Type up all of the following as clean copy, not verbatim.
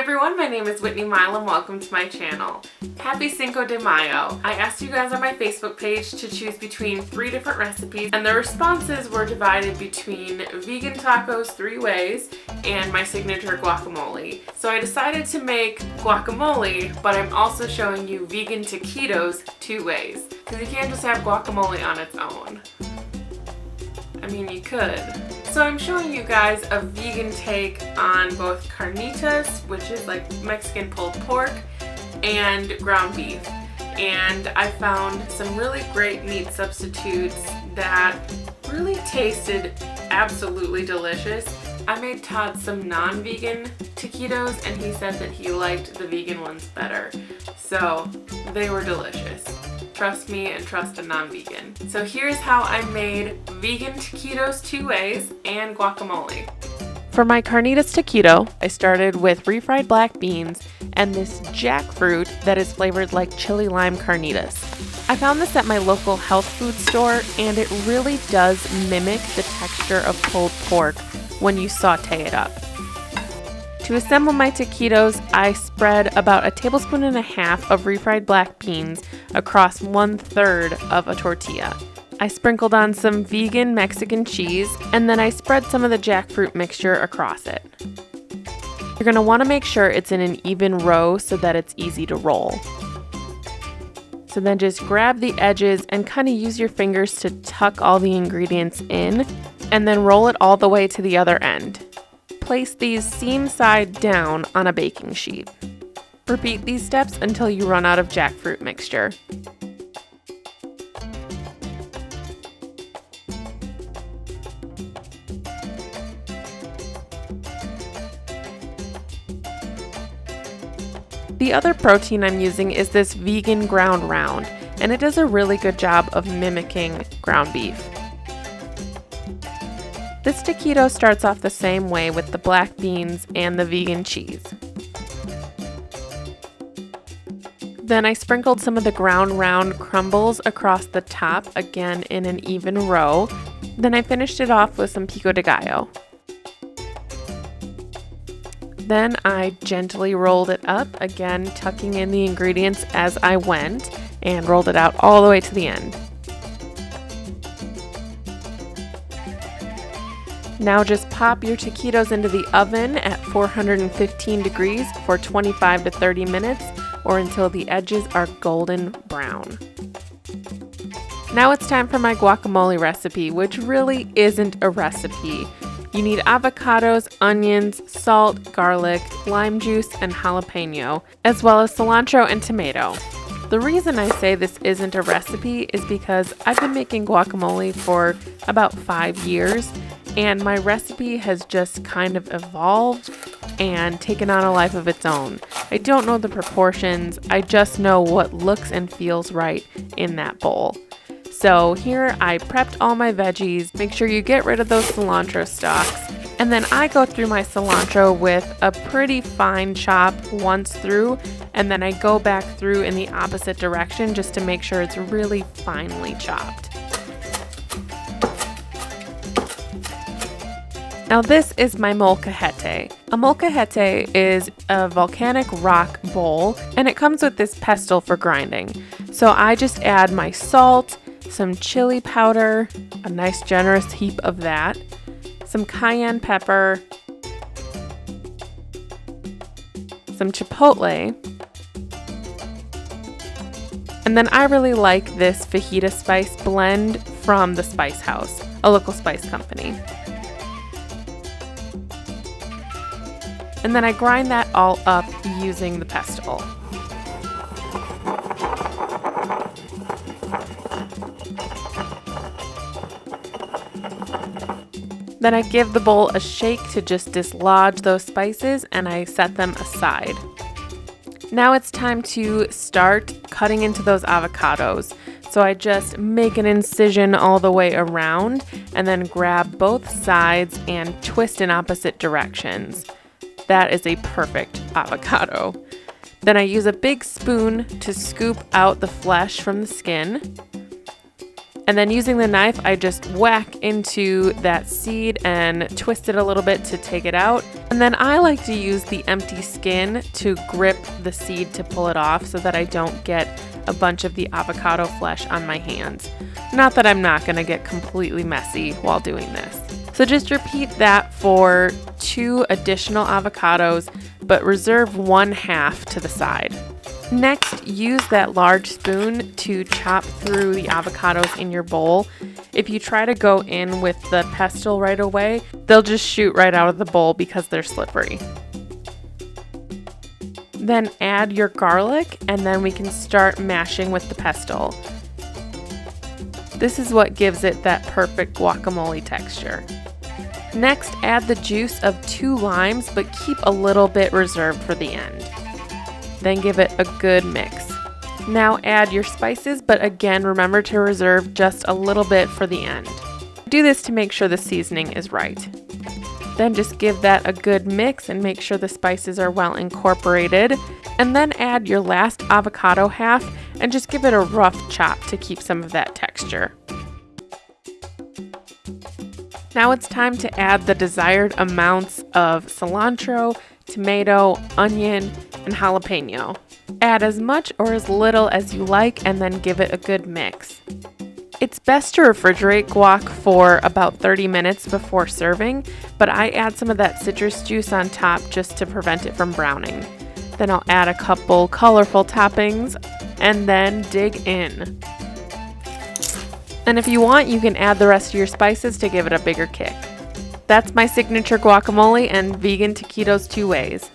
everyone, my name is Whitney Mile and welcome to my channel. Happy Cinco de Mayo. I asked you guys on my Facebook page to choose between 3 different recipes and the responses were divided between vegan tacos 3 ways and my signature guacamole. So I decided to make guacamole, but I'm also showing you vegan taquitos 2 ways. Because you can't just have guacamole on its own. I mean, you could. So I'm showing you guys a vegan take on both carnitas, which is like Mexican pulled pork, and ground beef. And I found some really great meat substitutes that really tasted absolutely delicious. I made Todd some non-vegan taquitos and he said that he liked the vegan ones better. So they were delicious. Trust me and trust a non-vegan. So here's how I made vegan taquitos 2 ways and guacamole. For my Carnitas Taquito, I started with refried black beans and this jackfruit that is flavored like chili lime carnitas. I found this at my local health food store and it really does mimic the texture of pulled pork when you saute it up. To assemble my taquitos, I spread about 1.5 tablespoons of refried black beans across 1/3 of a tortilla. I sprinkled on some vegan Mexican cheese, and then I spread some of the jackfruit mixture across it. You're going to want to make sure it's in an even row so that it's easy to roll. So then just grab the edges and kind of use your fingers to tuck all the ingredients in, and then roll it all the way to the other end. Place these seam side down on a baking sheet. Repeat these steps until you run out of jackfruit mixture. The other protein I'm using is this vegan ground round, and it does a really good job of mimicking ground beef. This taquito starts off the same way with the black beans and the vegan cheese. Then I sprinkled some of the ground round crumbles across the top, again in an even row. Then I finished it off with some pico de gallo. Then I gently rolled it up, again tucking in the ingredients as I went, and rolled it out all the way to the end. Now just pop your taquitos into the oven at 415 degrees for 25 to 30 minutes or until the edges are golden brown. Now it's time for my guacamole recipe, which really isn't a recipe. You need avocados, onions, salt, garlic, lime juice, and jalapeno, as well as cilantro and tomato. The reason I say this isn't a recipe is because I've been making guacamole for about 5 years, and my recipe has just kind of evolved and taken on a life of its own. I don't know the proportions, I just know what looks and feels right in that bowl. So here I prepped all my veggies. Make sure you get rid of those cilantro stalks. And then I go through my cilantro with a pretty fine chop once through, and then I go back through in the opposite direction just to make sure it's really finely chopped. Now this is my molcajete. A molcajete is a volcanic rock bowl, and it comes with this pestle for grinding. So I just add my salt, some chili powder, a nice generous heap of that, some cayenne pepper, some chipotle, and then I really like this fajita spice blend from the Spice House, a local spice company. And then I grind that all up using the pestle. Then I give the bowl a shake to just dislodge those spices and I set them aside. Now it's time to start cutting into those avocados. So I just make an incision all the way around and then grab both sides and twist in opposite directions. That is a perfect avocado. Then I use a big spoon to scoop out the flesh from the skin. And then using the knife, I just whack into that seed and twist it a little bit to take it out. And then I like to use the empty skin to grip the seed to pull it off so that I don't get a bunch of the avocado flesh on my hands. Not that I'm not going to get completely messy while doing this. So just repeat that for 2 additional avocados, but reserve 1/2 to the side. Next, use that large spoon to chop through the avocados in your bowl. If you try to go in with the pestle right away, they'll just shoot right out of the bowl because they're slippery. Then add your garlic, and then we can start mashing with the pestle. This is what gives it that perfect guacamole texture. Next, add the juice of 2 limes, but keep a little bit reserved for the end. Then give it a good mix. Now add your spices, but again, remember to reserve just a little bit for the end. Do this to make sure the seasoning is right. Then just give that a good mix and make sure the spices are well incorporated. And then add your last avocado half and just give it a rough chop to keep some of that texture. Now it's time to add the desired amounts of cilantro, tomato, onion, and jalapeno. Add as much or as little as you like and then give it a good mix. It's best to refrigerate guac for about 30 minutes before serving, but I add some of that citrus juice on top just to prevent it from browning. Then I'll add a couple colorful toppings and then dig in. And if you want, you can add the rest of your spices to give it a bigger kick. That's my signature guacamole and vegan taquitos 2 ways.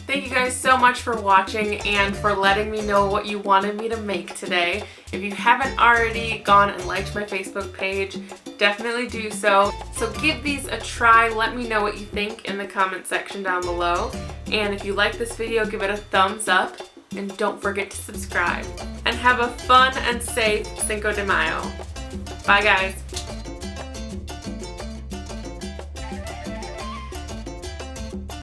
Thank you guys so much for watching and for letting me know what you wanted me to make today. If you haven't already gone and liked my Facebook page, definitely do so. So give these a try. Let me know what you think in the comment section down below. And if you like this video, give it a thumbs up. And don't forget to subscribe. And have a fun and safe Cinco de Mayo. Bye guys.